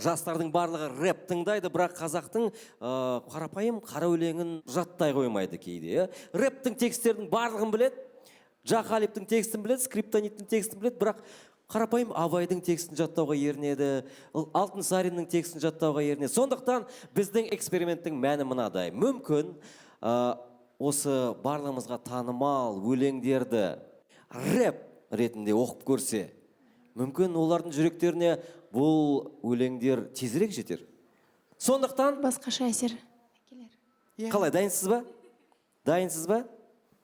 жастардың барлығы рэп тыңдайды, бірақ қазақтың қарапайым қара өлеңін жаттай қоймайды кейде. Рэптің текстердің барлығын біледі, Жақалиптің текстін біледі, Скриптониттің текстін біледі, бірақ қарапайым Абайдың текстін жаттауға ерінеді, Алтынсариннің текстін жаттауға ерінеді. Сондықтан біздің эксперименттің мәні мынадай. Мүмкін осы барлығымызға танымал өлеңдерді рэп ретінде оқып көрсе, мүмкін олардың жүректеріне бұл өлеңдер тезірек жетер. Сондықтан басқаша әсер келер. Қалай, дайынсыз ба? Дайынсыз ба?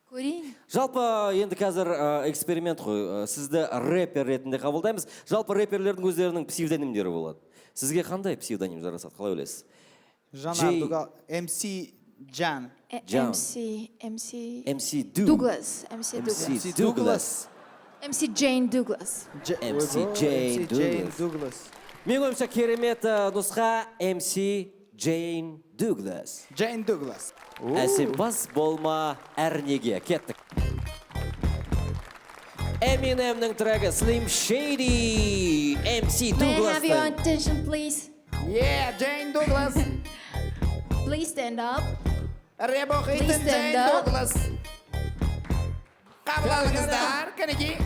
Көрейін. Жалпы енді қазір эксперимент қой. Сізді рэпер ретінде қабылдаймыз. Жалпы рэперлердің өздерінің псевдонимдері болады. Сізге қандай псевдоним жарасады? Қалай ойлайсыз? Жанар Дугал, MC Джан. MC Дуглас. MC Дуглас. MC Джейн Дуглас. MC Джейн Дуглас. Мен ойымша керемет нұсқа MC Джейн Дуглас. Джейн Дуглас. Әсембас болма әрнеге. Кеттік. Eminem'нің трегі Slim Shady. MC May I have your Дугластың. attention, please? Yeah, Джейн Дуглас. Please stand up. Рэп Please оқитын stand Джейн up. Дуглас. Қабыл алыңыздар, кәнеки.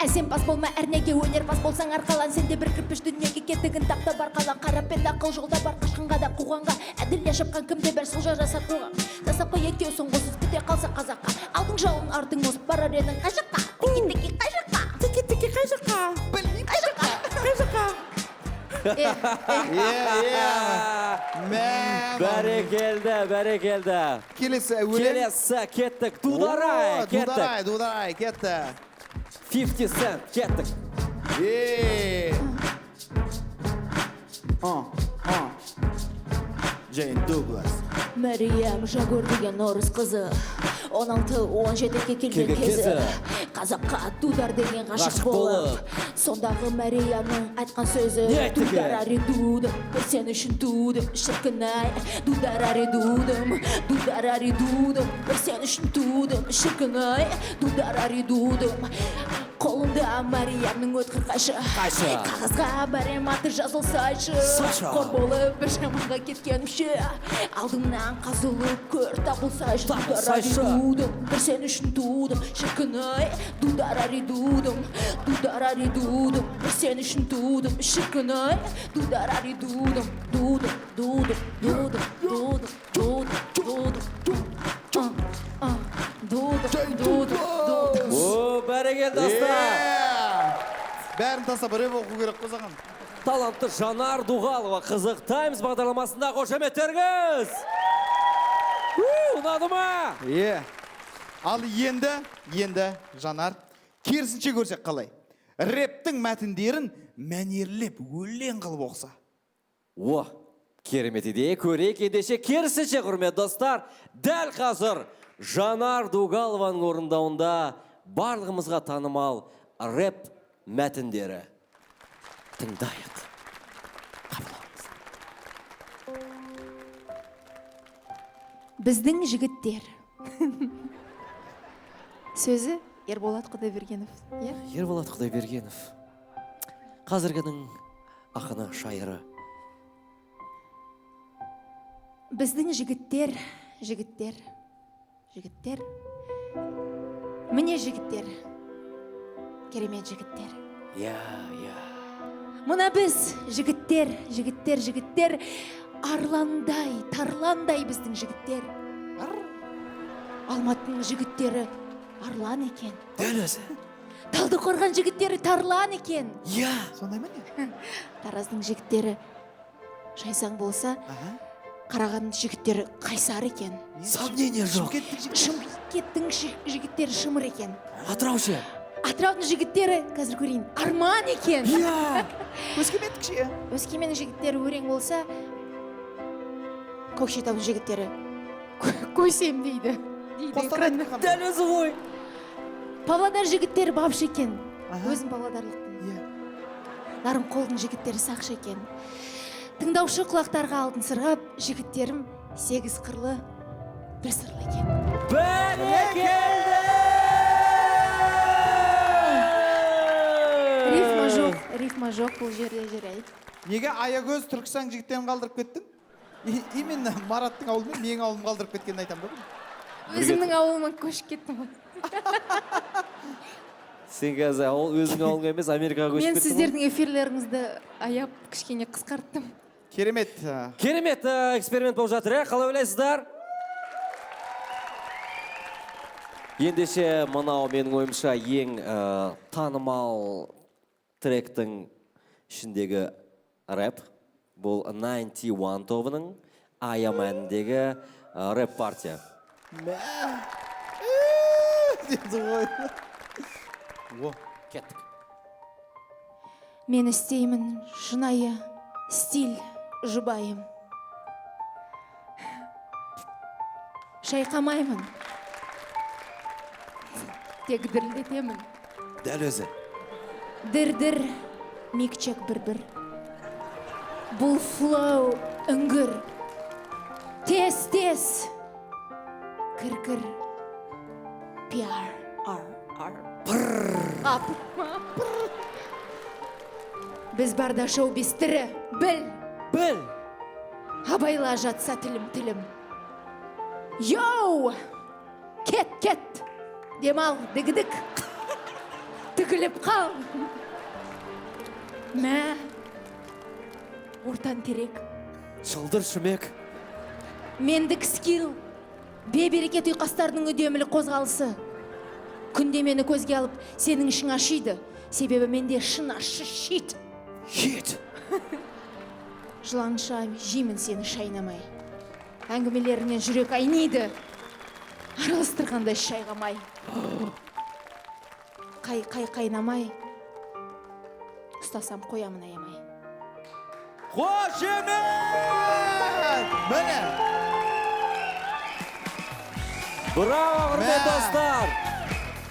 Әсем пас болма әрнеге, өнер пас болсаң арқалан. Сенде бір кірпіш дүниеге кеттігін тапта бар қалан. Қарап пен ақыл жолда бар қашқанға да қуғанға. Әділе шапқан кімде бір сұлжа жасап қуған. Жасап қой екеу соңғысыз күте қалса қазаққа. Алдың жауын артың озып барар едің қай жаққа. Тики-тики қай жаққа. Тики-тики қай жаққа. Білмеймін қай жаққа. Қай жаққа. Бәрекелді. Келесі өлең. Келесі кеттік. Дударай кеттік. Дударай, кетті. 50 Cent кеттік. Джейн Дуглас. Мәриям Жагор деген орыс қызы 16-17-ке келген кезі қазаққа дудар деген ғашық болып сондағы Мәриямның айтқан сөзі дудар ари дудым бір сен үшін тудым шіркін-ай дудар ари дудым бір сен үшін тудым шіркін-ай дудар ари дудым қолымда Мәриямның өткір қайшы қағазға бәрем аты жазылсайшы қор болып бір жаманға кеткенімше алдымнан қазылып көр табылсайшы дудар ари дудым бір сен үшін тудым шіркін-ай дудар ари дудым бір сен үшін тудым шіркін-ай дудар ари дудым О, бәрекелді достар. Бәрін тастап рэп оқу керек қозаған. Талантты Жанар Дуғалова Қызық Таймс бағдарламасында қошеметтеріңіз. Ұнады ма? Ал енді Жанар керісінше көрсек қалай? Рэптің мәтіндерін мәнерлеп өлең қылып оқса. О, керемет идея. Көрейік ендеше керісінше құрмет достар. Дәл қазір Жанар Дуғалованың орындауында барлығымызға танымал рэп мәтіндері. Тыңдайық. Қабылыңыз. Біздің жігіттер. Сөзі Ерболат Құдайбергенов. Ерболат Құдайбергенов. Қазіргінің ақыны шайыры. Біздің жігіттер. Міне жігіттер. Керемет жігіттер. Мұна біз жігіттер. Арландай, тарландай біздің жігіттер. Алматының жігіттері арлан екен. Дәл өзі. Талдықорған жігіттері тарлан екен. Сондай ма не? Тараздың жігіттері шайсаң болса, Қарағандың жігіттері қайсар екен. Сомнение жоқ. Шымкенттің жігіттері шымыр екен. Атырау ше? Атыраудың жігіттері, қазір көрейін, арман екен. Өскемендік ше? Өскеменнің жігіттері өрең болса, Көкшетаудың жігіттері көсем дейді. Дәл өзі ғой. Павлодар жігіттері бапшы екен. Өзім павлодарлықпын. Нарынқолдың жігіттері сақшы екен. Тыңдаушы құлақтарға алтын сырғап, жігіттерім 8 қырлы, бір сырлы екен. Бәрекелді! Рифма жоқ бұл жерде жүрейді. Неге Аягөз Түркістан жігіттерін қалдырып кеттің? Именно Мараттың ауылы мен менің ауылым қалдырып кеткенін айтам да. Өзімнің ауылыма көшіп кеттім ғой. Сен қазір өзің ауылыңа емес, Америкаға көшіп Мен кеттің ғой. сіздердің эфирлеріңізді аяп кішкене қысқарттым. Керемет. Керемет эксперимент болып жатыр, қалай ойлайсыздар? Ендеше мынау менің ойымша ең танымал тректің ішіндегі рэп. Бұл 91 тобының I Am әніндегі рэп партия. Деді ғой. О, Кеттік. Мен істеймін шынайы стиль жұбайым. Шайқамаймын. Тек дірілдетемін. Дәл өзі. Дір-дір, микчек бір-бір. Бұл флоу үңгір. Тез-тез. Кір-кір. Пиар. Ап. Біз барда шоу бестірі. Біл. Біл! Абайла жатса тілім. Йоу! Кет! Демал, дігідік. Түгіліп қал. Мә. Ортан терек. Шылдыр шүмек. Мендік скил. Бе-берекет ұйқастардың үдемілі қозғалысы. Күнде мені көзге алып, сенің ішің ашиды. Себебі менде шын ашы шит. Хит! Жыланша жеймін сені шайнамай. Әңгімелерінен жүрек айниды. Араластырғандай шайғамай. Қайнамай. Ұстасам қоямын аямай. қошемет! Міне! Браво, құрметті Мә. достар!